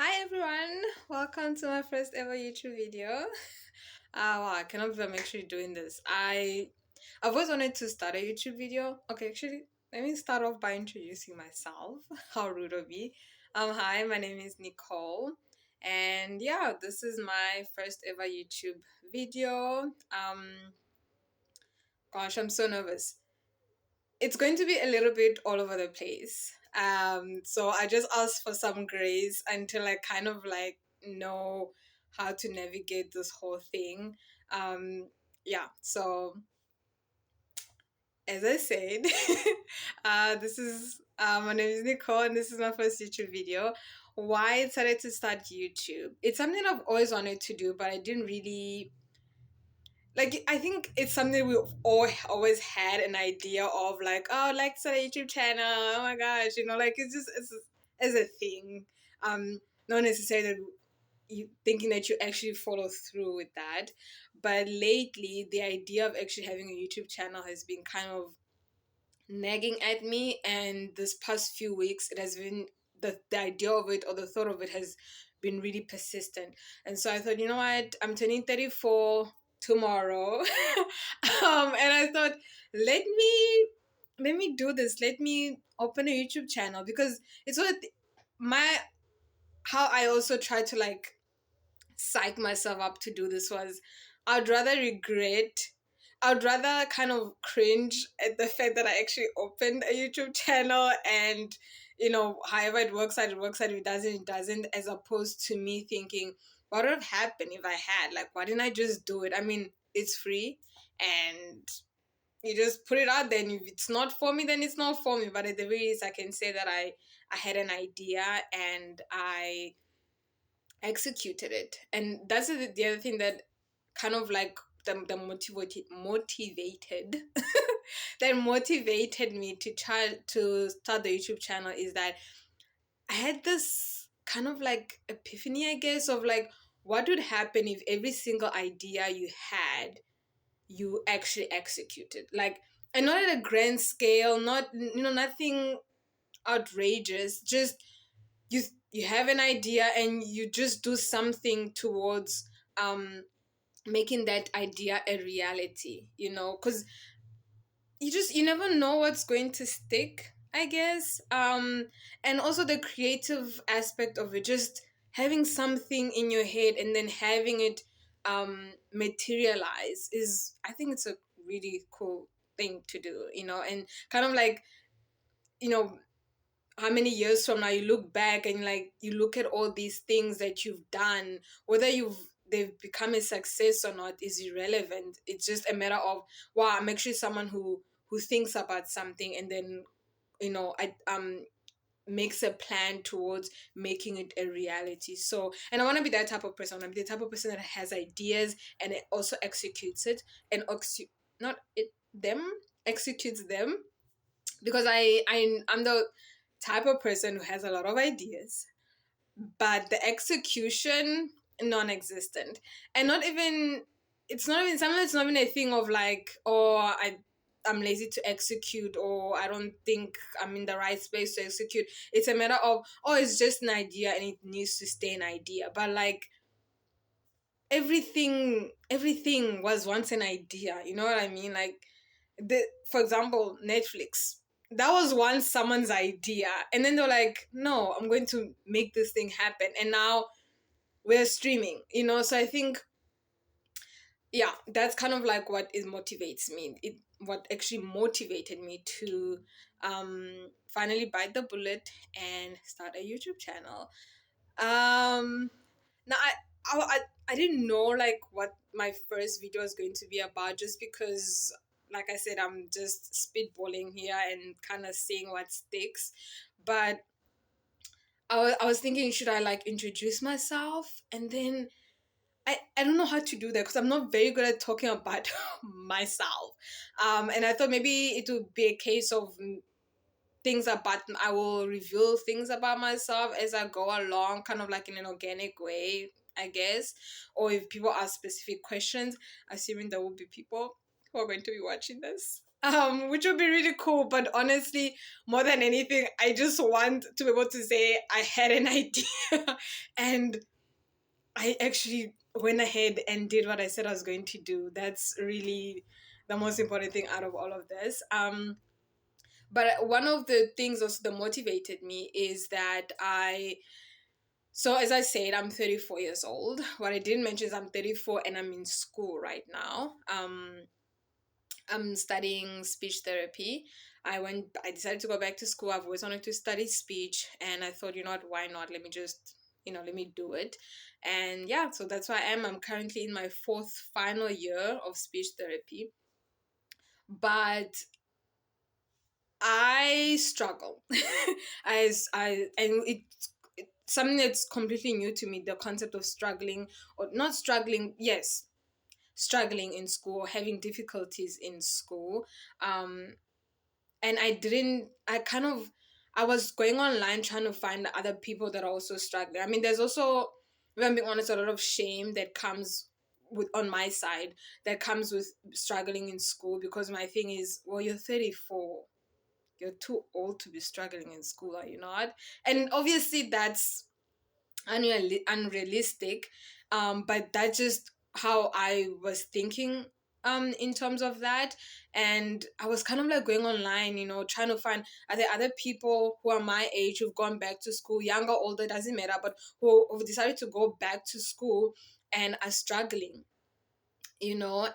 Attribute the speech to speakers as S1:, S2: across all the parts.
S1: Hi everyone, welcome to my first ever YouTube video. Wow, I cannot believe I'm actually doing this. I've always wanted to start a YouTube video. Okay, actually, let me start off by introducing myself. How rude of me. Hi, my name is Nicole, and yeah, this is my first ever YouTube video. Gosh, I'm so nervous. It's going to be a little bit all over the place. So I just asked for some grace until I kind of like know how to navigate this whole thing. Um, yeah, so as I said, this is my name is Nicole, and this is my first YouTube video. Why I decided to start YouTube? It's something I've always wanted to do, but I didn't really like. I think it's something we all always had an idea of, like, oh, I'd like to start a YouTube channel. Oh my gosh, like it's a thing. Not necessarily that you thinking that you actually follow through with that, but lately the idea of actually having a YouTube channel has been kind of nagging at me, and this past few weeks it has been the idea of it, or the thought of it, has been really persistent. And so I thought, you know what, I'm turning 34 tomorrow. And I thought, let me do this, let me open a YouTube channel, because it's what my how I also try to like psych myself up to do this was, I'd rather regret, I'd rather kind of cringe at the fact that I actually opened a YouTube channel, and however it works out, it works out. If it doesn't, as opposed to me thinking, what would have happened if I had? Like, why didn't I just do it? I mean, it's free, and you just put it out there, and if it's not for me, then it's not for me. But at the very least, I can say that I had an idea, and I executed it. And that's the other thing that kind of like the motivated that motivated me to try to start the YouTube channel, is that I had this kind of like epiphany, I guess, of like, what would happen if every single idea you had, you actually executed, like, and not at a grand scale, not, nothing outrageous, just you you have an idea, and you just do something towards um making that idea a reality, because you never know what's going to stick, I guess. And also the creative aspect of it, just having something in your head and then having it materialize, is, I think it's a really cool thing to do, and kind of like, you know how many years from now you look back, and like you look at all these things that you've done, whether they've become a success or not is irrelevant. It's just a matter of, wow, I'm actually someone who thinks about something, and then I makes a plan towards making it a reality. So, and I want to be that type of person. I want to be the type of person that has ideas and it also executes it, and not it them executes them, because I'm the type of person who has a lot of ideas, but the execution, non-existent. And not even, it's not even, sometimes it's not even a thing of like, oh, I'm lazy to execute, or I don't think I'm in the right space to execute. It's a matter of, oh, it's just an idea and it needs to stay an idea. But like, everything was once an idea, you know what I mean? Like, for example, Netflix, that was once someone's idea, and then they're like, no, I'm going to make this thing happen, and now we're streaming, so I think, yeah, that's kind of like what it motivates me, what actually motivated me to finally bite the bullet and start a YouTube channel. Now I didn't know like what my first video is going to be about, just because, like I said, I'm just spitballing here and kind of seeing what sticks. But I was thinking, should I like introduce myself? And then I don't know how to do that, because I'm not very good at talking about myself. And I thought maybe it would be a case of things about, I will reveal things about myself as I go along, kind of like in an organic way, I guess. Or if people ask specific questions, assuming there will be people who are going to be watching this, which would be really cool. But honestly, more than anything, I just want to be able to say I had an idea and I actually went ahead and did what I said I was going to do. That's really the most important thing out of all of this. But one of the things also that motivated me is that so as I said, I'm 34 years old. What I didn't mention is I'm 34 and I'm in school right now. I'm studying speech therapy. I decided to go back to school. I've always wanted to study speech, and I thought, you know what, why not? Let me just, let me do it. And yeah, so that's why I'm currently in my fourth final year of speech therapy. But I struggle. And it's something that's completely new to me, the concept of struggling, or not struggling, yes, struggling in school, having difficulties in school. And I was going online trying to find other people that are also struggling. I mean, there's also, if I'm being honest, a lot of shame that comes with on my side, that comes with struggling in school, because my thing is, well, you're 34, you're too old to be struggling in school, are you not? And obviously that's unrealistic, but that's just how I was thinking in terms of that. And I was kind of like going online, trying to find, are there other people who are my age who've gone back to school, younger, older, doesn't matter, but who've decided to go back to school and are struggling,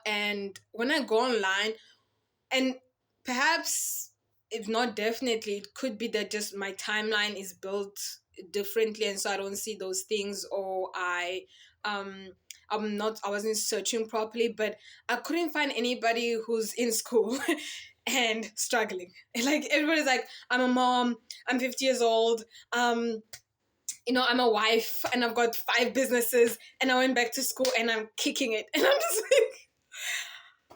S1: and when I go online, and perhaps, if not definitely, it could be that just my timeline is built differently, and so I don't see those things, or um I wasn't searching properly, but I couldn't find anybody who's in school and struggling. Like, everybody's like, I'm a mom, I'm 50 years old, I'm a wife, and I've got 5 businesses, and I went back to school and I'm kicking it. And I'm just like,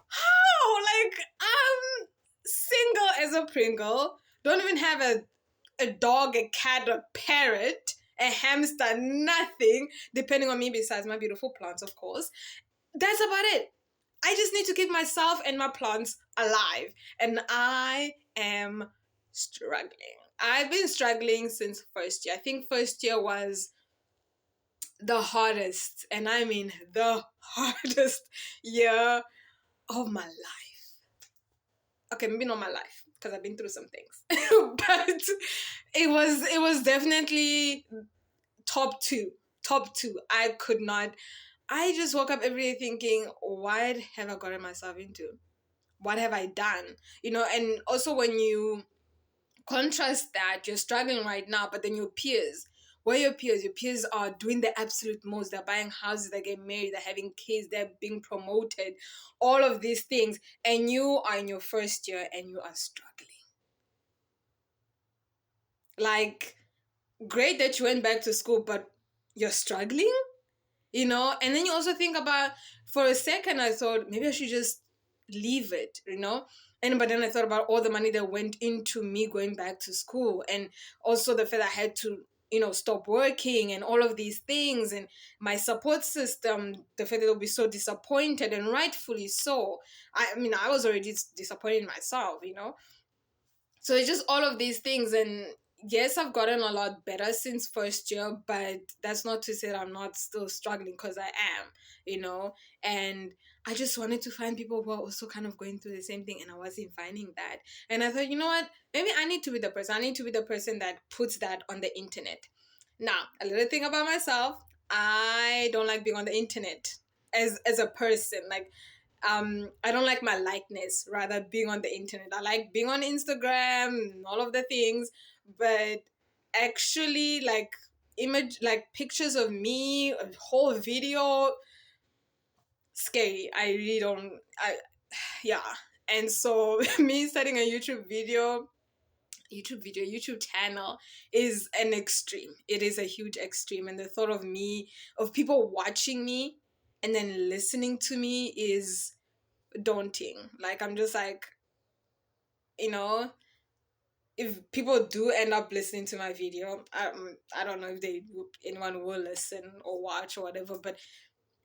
S1: how? Like, I'm single as a Pringle, don't even have a dog, a cat, a parrot, a hamster, nothing depending on me besides my beautiful plants, of course. That's about it. I just need to keep myself and my plants alive. And I am struggling. I've been struggling since first year. I think first year was the hardest, and I mean the hardest year of my life. Okay, maybe not my life, because I've been through some things. But it was definitely top two. Top two. I just woke up every day thinking, what have I gotten myself into? What have I done? And also when you contrast that, you're struggling right now, but then your peers, where your peers? Your peers are doing the absolute most. They're buying houses, they're getting married, they're having kids, they're being promoted, all of these things. And you are in your first year and you are struggling. Like, great that you went back to school, but you're struggling? And then you also think about, for a second, I thought maybe I should just leave it. But then I thought about all the money that went into me going back to school, and also the fact that I had to, stop working, and all of these things, and my support system, the fact that they'll be so disappointed, and rightfully so. I mean, I was already disappointed in myself. So it's just all of these things. And yes, I've gotten a lot better since first year, but that's not to say that I'm not still struggling, because I am. And I just wanted to find people who are also kind of going through the same thing, and I wasn't finding that. And I thought, you know what, maybe I need to be the person. I need to be the person that puts that on the internet. Now, a little thing about myself, I don't like being on the internet as a person. Like, I don't like my likeness rather being on the internet. I like being on Instagram and all of the things, but actually, like, image, like pictures of me, a whole video, scary. I really don't. Yeah. And so me starting a YouTube channel is an extreme. It is a huge extreme. And the thought of people watching me and then listening to me is daunting. Like, I'm just like, you know, if people do end up listening to my video, I don't know if anyone will listen or watch or whatever, but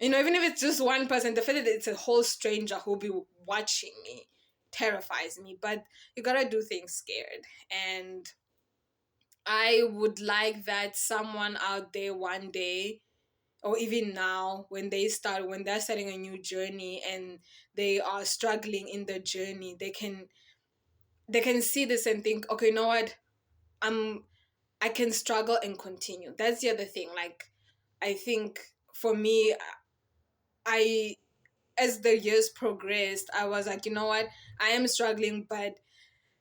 S1: even if it's just one person, the fact that it's a whole stranger who'll be watching me, terrifies me. But you gotta do things scared. And I would like that someone out there one day, or even now, when they're starting a new journey and they are struggling in the journey, they can see this and think, okay, you know what, I'm I can struggle and continue. That's the other thing. Like, I think for me, I as the years progressed, I was like, you know what, I am struggling, but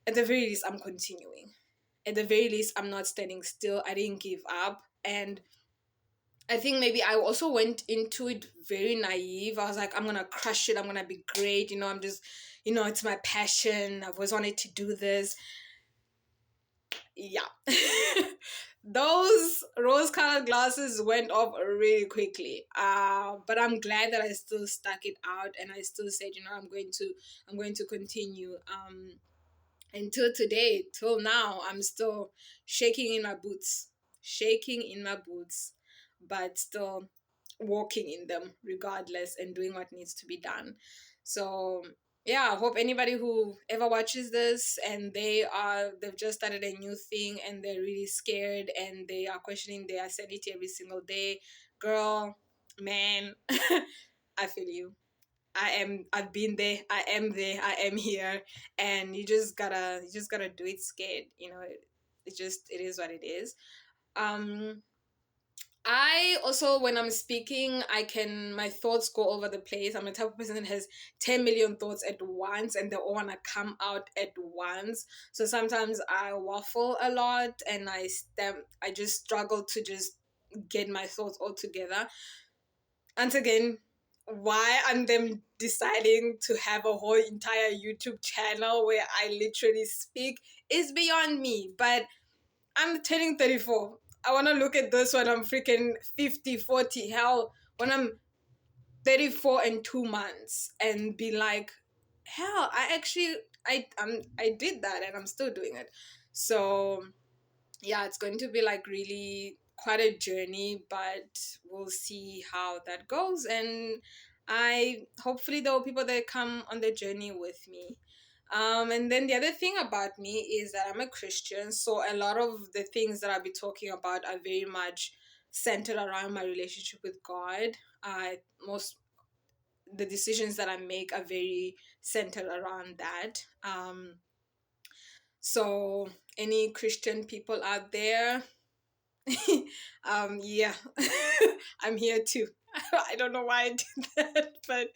S1: at the very least, I'm continuing. At the very least, I'm not standing still. I didn't give up. And I think maybe I also went into it very naive. I was like, I'm gonna crush it. I'm gonna be great. I'm just, it's my passion. I've always wanted to do this. Yeah. Those rose-colored glasses went off really quickly. But I'm glad that I still stuck it out, and I still said, I'm going to continue. Until today, till now, I'm still shaking in my boots, shaking in my boots, but still walking in them regardless and doing what needs to be done. So yeah, I hope anybody who ever watches this and they've just started a new thing and they're really scared and they are questioning their sanity every single day, girl, man, I feel you. I've been there, I am there, I am here. And you just gotta do it scared. It is what it is. um I also, when I'm speaking, my thoughts go over the place. I'm a type of person that has 10 million thoughts at once and they all want to come out at once. So sometimes I waffle a lot and I just struggle to just get my thoughts all together. And again, why I'm them deciding to have a whole entire YouTube channel where I literally speak is beyond me. But I'm turning 34. I want to look at this when I'm freaking 50, 40. Hell, when I'm 34 and 2 months and be like, hell, I did that and I'm still doing it. So yeah, it's going to be like really quite a journey, but we'll see how that goes. And I hopefully there will people that come on the journey with me. And then the other thing about me is that I'm a Christian, so a lot of the things that I'll be talking about are very much centered around my relationship with God. Most the decisions that I make are very centered around that. So any Christian people out there, yeah, I'm here too. I don't know why I did that, but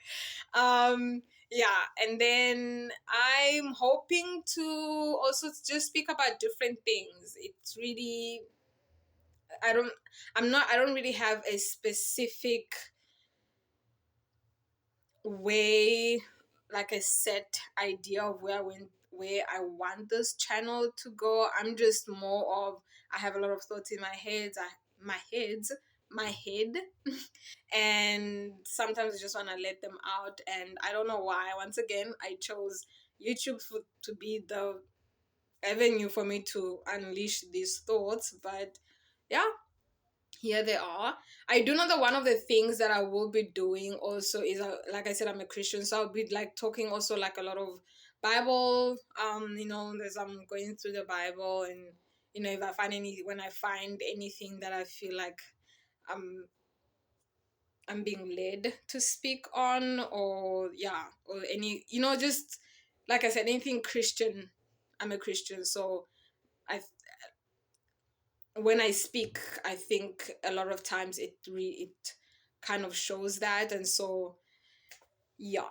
S1: yeah. And then I'm hoping to also just speak about different things. It's really, I don't, I don't really have a specific way, like a set idea of where I want this channel to go. I'm just more of, I have a lot of thoughts in my head, and sometimes I just want to let them out. And I don't know why. Once again, I chose YouTube to be the avenue for me to unleash these thoughts. But yeah, here they are. I do know that one of the things that I will be doing also is, like I said, I'm a Christian, so I'll be like talking also like a lot of Bible. As I'm going through the Bible, and if when I find anything that I feel like I'm I'm being led to speak on, or yeah, or any, just like I said, anything Christian. I'm a Christian, so I when I speak, I think a lot of times it kind of shows that. And so yeah.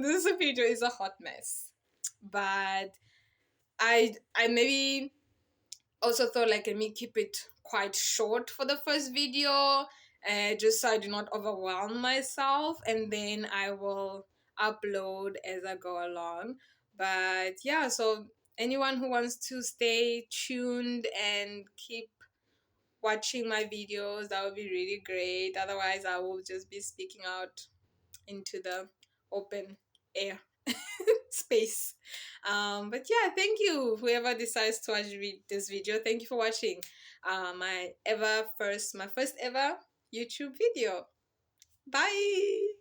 S1: This video is a hot mess, but I maybe also thought, like, let me keep it quite short for the first video, just so I do not overwhelm myself, and then I will upload as I go along. But yeah, so anyone who wants to stay tuned and keep watching my videos, that would be really great. Otherwise, I will just be speaking out into the open air space. But yeah, thank you, whoever decides to watch this video. Thank you for watching my first ever YouTube video. Bye.